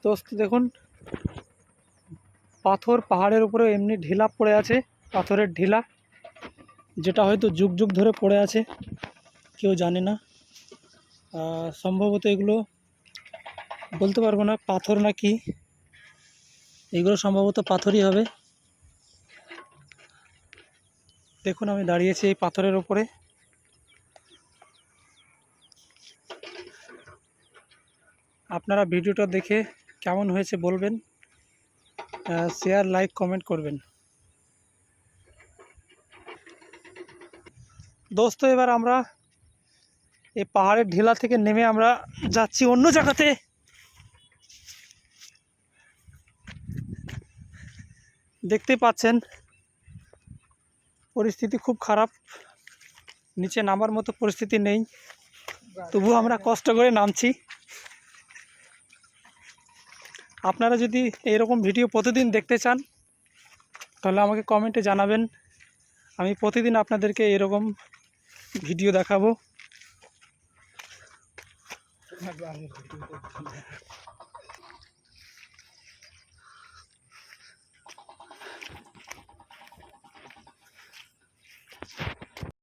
দোস্ত দেখুন, পাথর পাহাড়ের উপরে এমনি ঢিলা পড়ে আছে, পাথরের ঢিলা, যেটা হয়তো যুগ যুগ ধরে পড়ে আছে, কেউ জানে না। সম্ভবত এগুলো বলতে পারবো না পাথর না কি, এগুলো সম্ভবত পাথরই হবে। দেখুন আমি দাঁড়িয়েছি এই পাথরের উপরে। আপনারা ভিডিওটা দেখে কেমন হয়েছে বলবেন, শেয়ার লাইক কমেন্ট করবেন। দোস্ত এবার আমরা এই পাহাড়ের ঢিলা থেকে নেমে আমরা যাচ্ছি অন্য জায়গাতে। দেখতে পাচ্ছেন পরিস্থিতি খুব খারাপ, নিচে নামার মতো পরিস্থিতি নেই, তবুও আমরা কষ্ট করে নামছি। আপনারা যদি এরকম ভিডিও প্রতিদিন দেখতে চান তাহলে আমাকে কমেন্টে জানাবেন, আমি প্রতিদিন আপনাদেরকে এরকম ভিডিও দেখাবো।